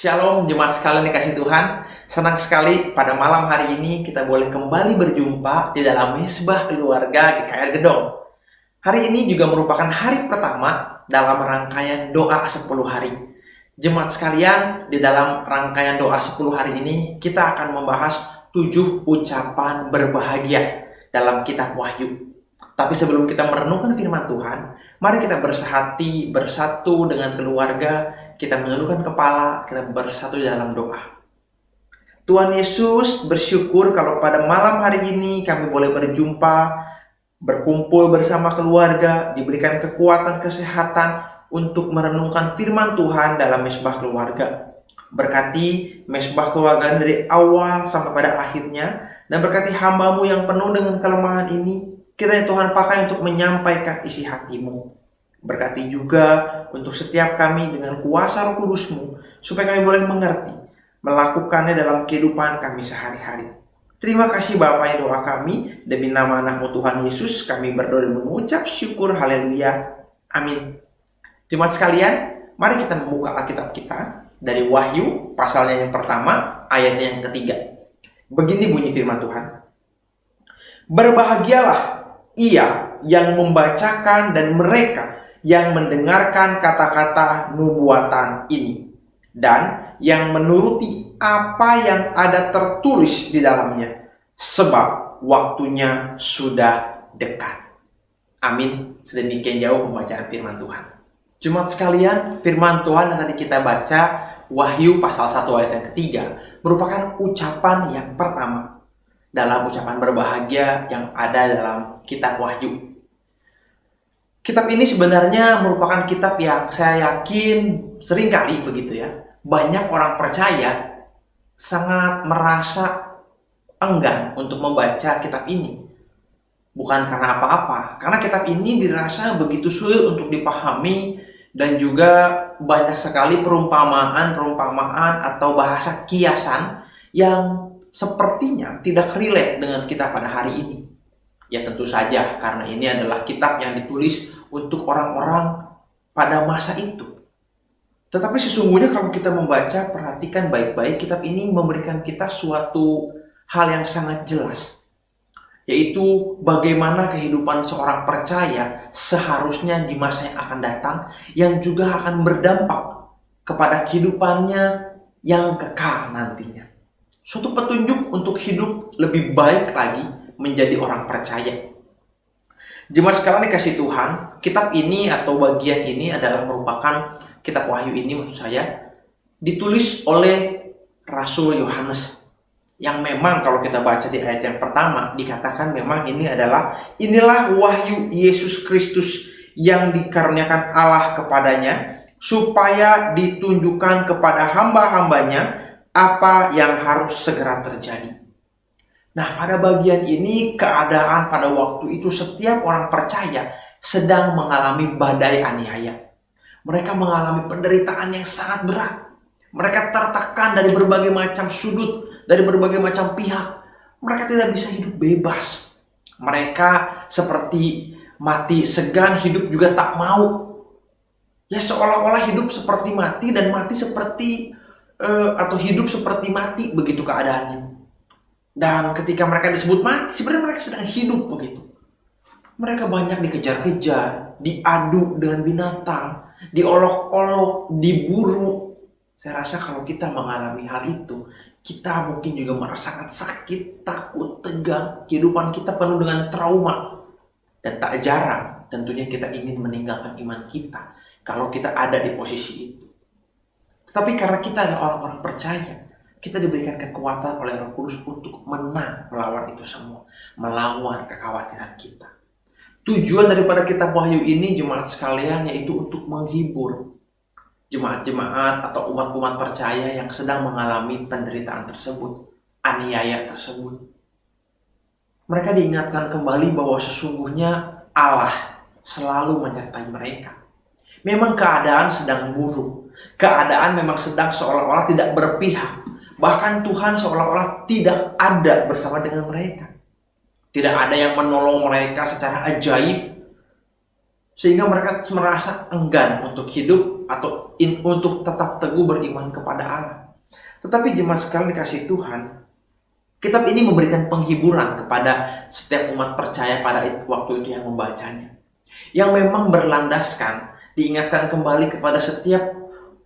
Shalom jemaat sekalian dikasih Tuhan. Senang sekali pada malam hari ini kita boleh kembali berjumpa di dalam Mesbah Keluarga GKR Gedong. Hari ini juga merupakan hari pertama dalam rangkaian doa 10 hari. Jemaat sekalian, di dalam rangkaian doa 10 hari ini kita akan membahas 7 ucapan berbahagia dalam kitab Wahyu. Tapi sebelum kita merenungkan firman Tuhan, mari kita bersehati, bersatu dengan keluarga, kita menundukkan kepala, kita bersatu dalam doa. Tuhan Yesus, bersyukur kalau pada malam hari ini kami boleh berjumpa, berkumpul bersama keluarga, diberikan kekuatan, kesehatan untuk merenungkan firman Tuhan dalam Mesbah Keluarga. Berkati Mesbah Keluarga dari awal sampai pada akhirnya, dan berkati hamba-Mu yang penuh dengan kelemahan ini, kiranya Tuhan pakai untuk menyampaikan isi hati-Mu. Berkati juga untuk setiap kami dengan kuasa Roh Kudus-Mu, supaya kami boleh mengerti, melakukannya dalam kehidupan kami sehari-hari. Terima kasih Bapa yang doa kami, demi nama anak-Mu Tuhan Yesus, kami berdoa dan mengucap syukur, haleluya, amin. Jemaat sekalian, mari kita membuka Alkitab kita dari Wahyu, pasalnya yang pertama, ayatnya yang ketiga. Begini bunyi firman Tuhan. Berbahagialah ia yang membacakan dan mereka yang mendengarkan kata-kata nubuatan ini, dan yang menuruti apa yang ada tertulis di dalamnya, sebab waktunya sudah dekat. Amin. Sedemikian jauh pembacaan firman Tuhan. Jemaat sekalian, firman Tuhan yang tadi kita baca, Wahyu pasal 1 ayat yang ketiga, merupakan ucapan yang pertama dalam ucapan berbahagia yang ada dalam kitab Wahyu. Kitab ini sebenarnya merupakan kitab yang saya yakin seringkali begitu ya, banyak orang percaya sangat merasa enggan untuk membaca kitab ini. Bukan karena apa-apa, karena kitab ini dirasa begitu sulit untuk dipahami dan juga banyak sekali perumpamaan atau bahasa kiasan yang sepertinya tidak relate dengan kita pada hari ini. Ya tentu saja karena ini adalah kitab yang ditulis untuk orang-orang pada masa itu. Tetapi sesungguhnya kalau kita membaca, perhatikan baik-baik, kitab ini memberikan kita suatu hal yang sangat jelas. Yaitu bagaimana kehidupan seorang percaya seharusnya di masa yang akan datang, yang juga akan berdampak kepada kehidupannya yang kekal nantinya. Suatu petunjuk untuk hidup lebih baik lagi menjadi orang percaya. Jemaat sekalian dikasih Tuhan, kitab ini atau bagian ini adalah merupakan kitab Wahyu ini maksud saya ditulis oleh Rasul Yohanes, yang memang kalau kita baca di ayat yang pertama dikatakan memang inilah wahyu Yesus Kristus yang dikaruniakan Allah kepadanya, supaya ditunjukkan kepada hamba-hambanya apa yang harus segera terjadi. Nah, pada bagian ini keadaan pada waktu itu setiap orang percaya sedang mengalami badai aniaya. Mereka mengalami penderitaan yang sangat berat. Mereka tertekan dari berbagai macam sudut, dari berbagai macam pihak. Mereka tidak bisa hidup bebas. Mereka seperti mati segan, hidup juga tak mau. Ya seolah-olah hidup seperti mati dan mati seperti atau hidup seperti mati, begitu keadaannya. Dan ketika mereka disebut mati, sebenarnya mereka sedang hidup begitu. Mereka banyak dikejar-kejar, diadu dengan binatang, diolok-olok, diburu. Saya rasa kalau kita mengalami hal itu, kita mungkin juga merasa sangat sakit, takut, tegang. Kehidupan kita penuh dengan trauma. Dan tak jarang tentunya kita ingin meninggalkan iman kita kalau kita ada di posisi itu. Tetapi karena kita adalah orang-orang percaya, kita diberikan kekuatan oleh Roh Kudus untuk menang melawan itu semua, melawan kekhawatiran kita. Tujuan daripada kitab Wahyu ini, jemaat sekalian, yaitu untuk menghibur jemaat-jemaat atau umat-umat percaya yang sedang mengalami penderitaan tersebut, aniaya tersebut. Mereka diingatkan kembali bahwa sesungguhnya Allah selalu menyertai mereka. Memang keadaan sedang buruk, keadaan memang sedang seolah-olah tidak berpihak. Bahkan Tuhan seolah-olah tidak ada bersama dengan mereka. Tidak ada yang menolong mereka secara ajaib. Sehingga mereka merasa enggan untuk hidup atau untuk tetap teguh beriman kepada Allah. Tetapi jemaat sekalian dikasih Tuhan, kitab ini memberikan penghiburan kepada setiap umat percaya pada waktu itu yang membacanya. Yang memang berlandaskan, diingatkan kembali kepada setiap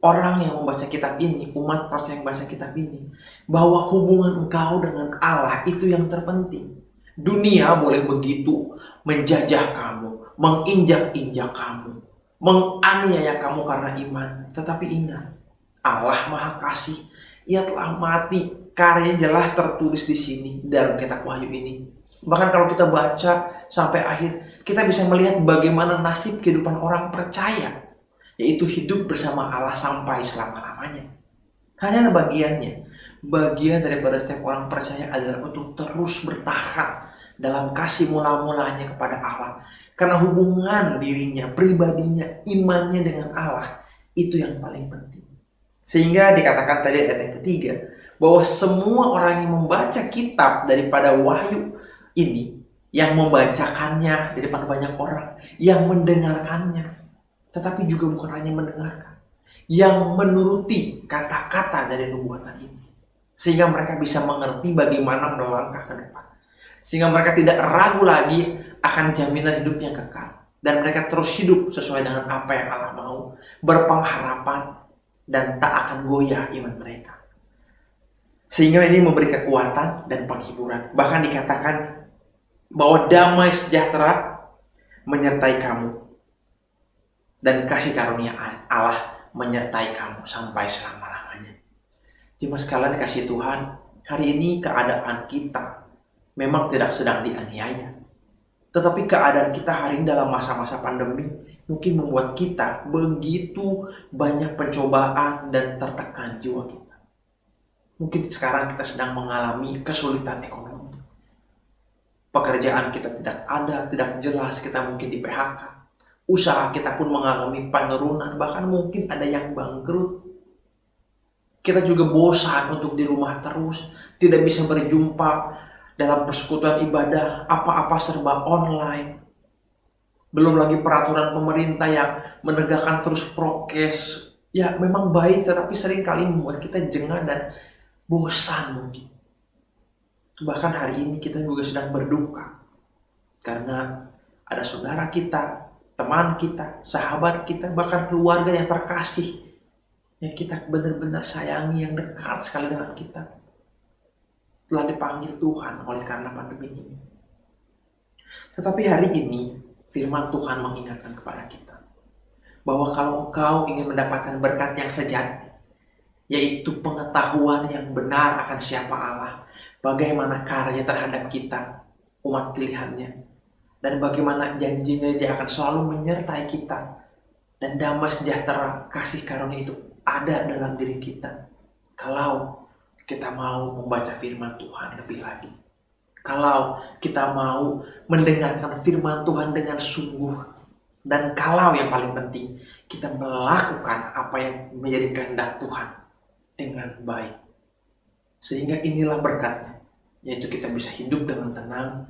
orang yang membaca kitab ini, umat percaya yang membaca kitab ini, bahwa hubungan engkau dengan Allah itu yang terpenting. Dunia boleh begitu menjajah kamu, menginjak-injak kamu, menganiaya kamu karena iman. Tetapi ingat, Allah Maha Kasih. Ia telah mati. Karyanya jelas tertulis di sini dalam kitab Wahyu ini. Bahkan kalau kita baca sampai akhir, kita bisa melihat bagaimana nasib kehidupan orang percaya, yaitu hidup bersama Allah sampai selama-lamanya. Hanya bagiannya, bagian daripada setiap orang percaya adalah untuk terus bertahan dalam kasih mula-mulanya kepada Allah. Karena hubungan dirinya, pribadinya, imannya dengan Allah, itu yang paling penting. Sehingga dikatakan tadi ayat yang ketiga, bahwa semua orang yang membaca kitab daripada Wahyu ini, yang membacakannya di depan banyak orang, yang mendengarkannya, tetapi juga bukan hanya mendengarkan, yang menuruti kata-kata dari nubuatan ini, sehingga mereka bisa mengerti bagaimana melangkah ke depan, sehingga mereka tidak ragu lagi akan jaminan hidup yang kekal, dan mereka terus hidup sesuai dengan apa yang Allah mau, berpengharapan dan tak akan goyah iman mereka. Sehingga ini memberi kekuatan dan penghiburan. Bahkan dikatakan bahwa damai sejahtera menyertai kamu dan kasih karunia Allah menyertai kamu sampai selama-lamanya. Jemaat sekalian dikasih Tuhan, hari ini keadaan kita memang tidak sedang dianiaya. Tetapi keadaan kita hari ini dalam masa-masa pandemi mungkin membuat kita begitu banyak pencobaan dan tertekan jiwa kita. Mungkin sekarang kita sedang mengalami kesulitan ekonomi. Pekerjaan kita tidak ada, tidak jelas, kita mungkin di PHK. Usaha kita pun mengalami penurunan, bahkan mungkin ada yang bangkrut. Kita juga bosan untuk di rumah terus, tidak bisa berjumpa dalam persekutuan ibadah, apa-apa serba online. Belum lagi peraturan pemerintah yang menegakkan terus prokes. Ya memang baik, tetapi seringkali membuat kita jengah dan bosan mungkin. Bahkan hari ini kita juga sedang berduka karena ada saudara kita, teman kita, sahabat kita, bahkan keluarga yang terkasih yang kita benar-benar sayangi, yang dekat sekali dengan kita, telah dipanggil Tuhan oleh karena pandemi ini. Tetapi hari ini firman Tuhan mengingatkan kepada kita bahwa kalau engkau ingin mendapatkan berkat yang sejati, yaitu pengetahuan yang benar akan siapa Allah, bagaimana karya terhadap kita, umat pilihannya, dan bagaimana janjinya dia akan selalu menyertai kita, dan damai sejahtera kasih karunia itu ada dalam diri kita. Kalau kita mau membaca firman Tuhan lebih lagi, kalau kita mau mendengarkan firman Tuhan dengan sungguh, dan kalau yang paling penting kita melakukan apa yang menjadi kehendak Tuhan dengan baik. Sehingga inilah berkatnya, yaitu kita bisa hidup dengan tenang,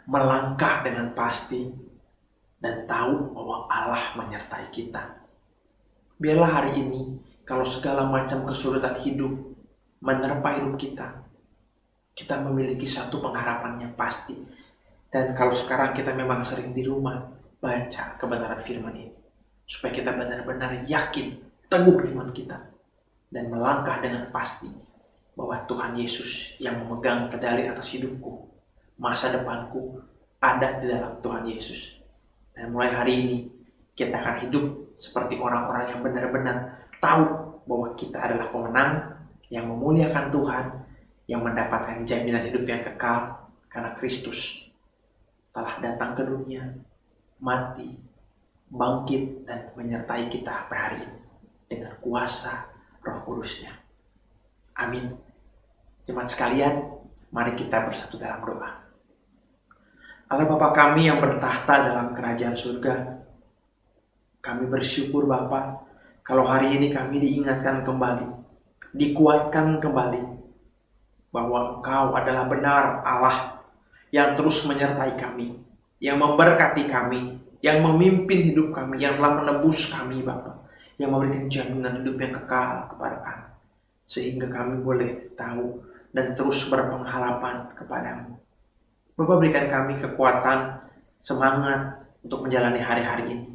melangkah dengan pasti, dan tahu bahwa Allah menyertai kita. Biarlah hari ini, kalau segala macam kesulitan hidup menerpa hidup kita, kita memiliki satu pengharapan yang pasti. Dan kalau sekarang kita memang sering di rumah, baca kebenaran firman ini, supaya kita benar-benar yakin, teguh iman kita, dan melangkah dengan pasti bahwa Tuhan Yesus yang memegang kendali atas hidupku, masa depanku ada di dalam Tuhan Yesus. Dan mulai hari ini kita akan hidup seperti orang-orang yang benar-benar tahu bahwa kita adalah pemenang yang memuliakan Tuhan, yang mendapatkan jaminan hidup yang kekal karena Kristus telah datang ke dunia, mati, bangkit, dan menyertai kita pada hari ini dengan kuasa Roh Kudus-Nya. Amin. Jemaat sekalian, mari kita bersatu dalam doa. Allah Bapa kami yang bertahta dalam kerajaan surga, kami bersyukur Bapa kalau hari ini kami diingatkan kembali, dikuatkan kembali bahwa Engkau adalah benar Allah yang terus menyertai kami, yang memberkati kami yang memimpin hidup kami, yang telah menebus kami Bapa, yang memberikan jaminan hidup yang kekal kepada kami, sehingga kami boleh tahu dan terus berpengharapan kepadamu. Bapa, berikan kami kekuatan, semangat untuk menjalani hari-hari ini.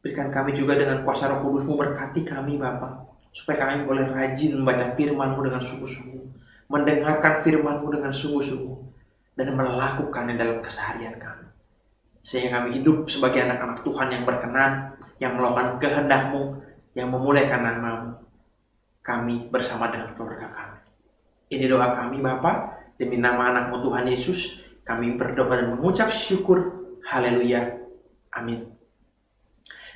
Berikan kami juga dengan kuasa Roh Kudus-Mu, berkati kami Bapa, supaya kami boleh rajin membaca firman-Mu dengan sungguh-sungguh, mendengarkan firman-Mu dengan sungguh-sungguh, dan melakukannya dalam keseharian kami. Sehingga kami hidup sebagai anak-anak Tuhan yang berkenan, yang melakukan kehendak-Mu, yang memuliakan nama-Mu, kami bersama dengan keluarga kami. Ini doa kami Bapa, demi nama anak-Mu Tuhan Yesus, kami berdoa dan mengucap syukur. Haleluya. Amin.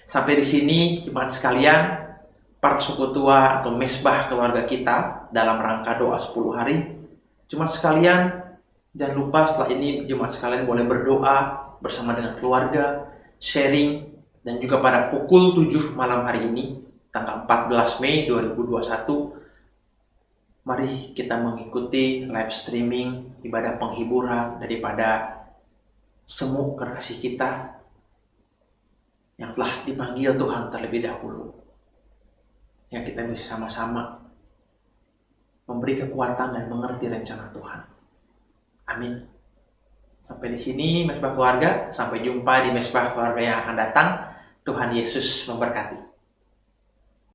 Sampai di sini jemaat sekalian, persekutuan atau mesbah keluarga kita dalam rangka doa 10 hari. Jemaat sekalian, jangan lupa setelah ini jemaat sekalian boleh berdoa bersama dengan keluarga, sharing, dan juga pada pukul 7 malam hari ini, tanggal 14 Mei 2021, mari kita mengikuti live streaming ibadah penghiburan daripada semua kekasih kita yang telah dipanggil Tuhan terlebih dahulu. Yang kita bisa sama-sama memberi kekuatan dan mengerti rencana Tuhan. Amin. Sampai di sini mesbah keluarga. Sampai jumpa di mesbah keluarga yang akan datang. Tuhan Yesus memberkati.